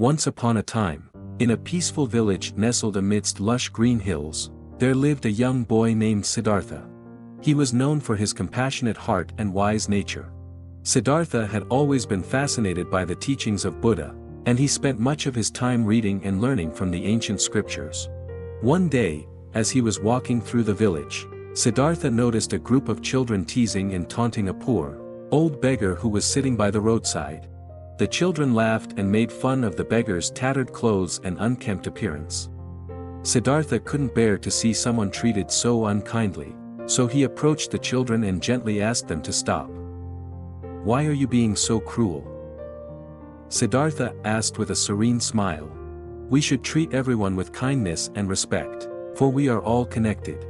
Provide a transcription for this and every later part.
Once upon a time, in a peaceful village nestled amidst lush green hills, there lived a young boy named Siddhartha. He was known for his compassionate heart and wise nature. Siddhartha had always been fascinated by the teachings of Buddha, and he spent much of his time reading and learning from the ancient scriptures. One day, as he was walking through the village, Siddhartha noticed a group of children teasing and taunting a poor, old beggar who was sitting by the roadside. The children laughed and made fun of the beggar's tattered clothes and unkempt appearance. Siddhartha couldn't bear to see someone treated so unkindly, so he approached the children and gently asked them to stop. "Why are you being so cruel?" Siddhartha asked with a serene smile. "We should treat everyone with kindness and respect, for we are all connected."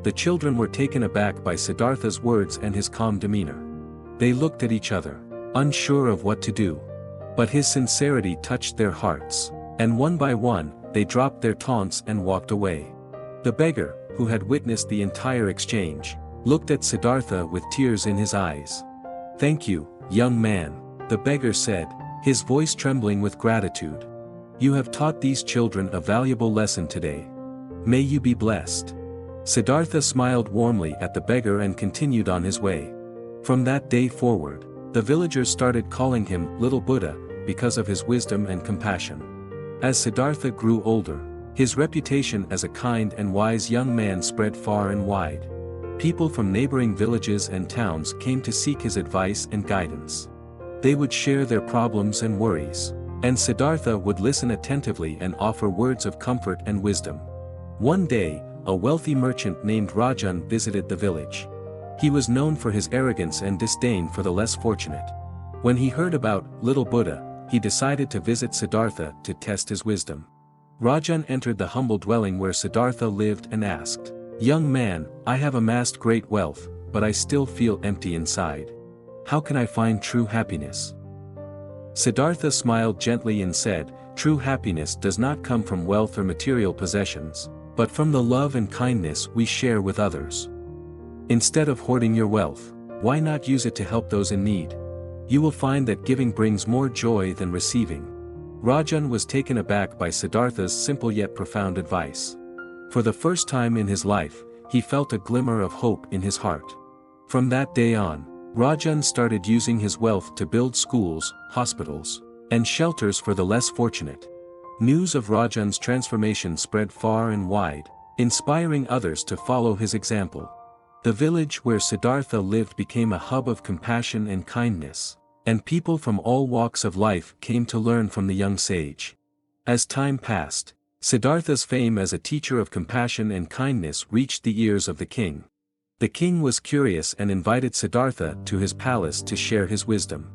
The children were taken aback by Siddhartha's words and his calm demeanor. They looked at each other, unsure of what to do. But his sincerity touched their hearts, and one by one, they dropped their taunts and walked away. The beggar, who had witnessed the entire exchange, looked at Siddhartha with tears in his eyes. "Thank you, young man," the beggar said, his voice trembling with gratitude. "You have taught these children a valuable lesson today. May you be blessed." Siddhartha smiled warmly at the beggar and continued on his way. From that day forward, the villagers started calling him Little Buddha, because of his wisdom and compassion. As Siddhartha grew older, his reputation as a kind and wise young man spread far and wide. People from neighboring villages and towns came to seek his advice and guidance. They would share their problems and worries, and Siddhartha would listen attentively and offer words of comfort and wisdom. One day, a wealthy merchant named Rajan visited the village. He was known for his arrogance and disdain for the less fortunate. When he heard about Little Buddha, he decided to visit Siddhartha to test his wisdom. Rajan entered the humble dwelling where Siddhartha lived and asked, "Young man, I have amassed great wealth, but I still feel empty inside. How can I find true happiness?" Siddhartha smiled gently and said, "True happiness does not come from wealth or material possessions, but from the love and kindness we share with others. Instead of hoarding your wealth, why not use it to help those in need? You will find that giving brings more joy than receiving." Rajan was taken aback by Siddhartha's simple yet profound advice. For the first time in his life, he felt a glimmer of hope in his heart. From that day on, Rajan started using his wealth to build schools, hospitals, and shelters for the less fortunate. News of Rajan's transformation spread far and wide, inspiring others to follow his example. The village where Siddhartha lived became a hub of compassion and kindness, and people from all walks of life came to learn from the young sage. As time passed, Siddhartha's fame as a teacher of compassion and kindness reached the ears of the king. The king was curious and invited Siddhartha to his palace to share his wisdom.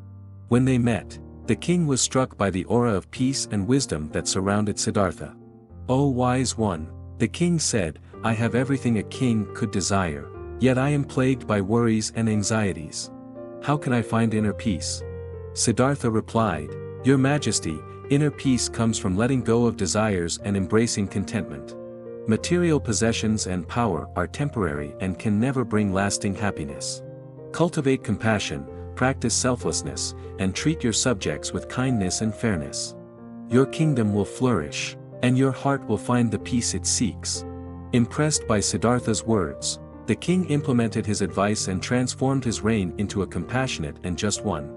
When they met, the king was struck by the aura of peace and wisdom that surrounded Siddhartha. "O wise one," the king said, "I have everything a king could desire, yet I am plagued by worries and anxieties. How can I find inner peace?" Siddhartha replied, "Your Majesty, inner peace comes from letting go of desires and embracing contentment. Material possessions and power are temporary and can never bring lasting happiness. Cultivate compassion, practice selflessness, and treat your subjects with kindness and fairness. Your kingdom will flourish, and your heart will find the peace it seeks." Impressed by Siddhartha's words, the king implemented his advice and transformed his reign into a compassionate and just one.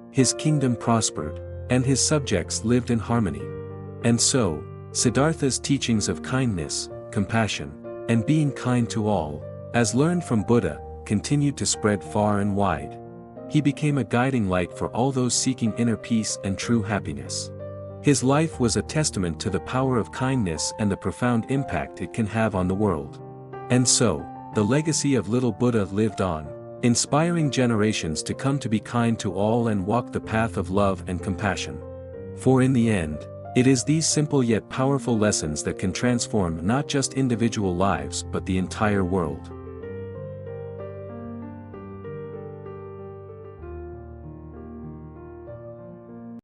His kingdom prospered, and his subjects lived in harmony. And so, Siddhartha's teachings of kindness, compassion, and being kind to all, as learned from Buddha, continued to spread far and wide. He became a guiding light for all those seeking inner peace and true happiness. His life was a testament to the power of kindness and the profound impact it can have on the world. And so, the legacy of Little Buddha lived on, inspiring generations to come to be kind to all and walk the path of love and compassion. For in the end, it is these simple yet powerful lessons that can transform not just individual lives but the entire world.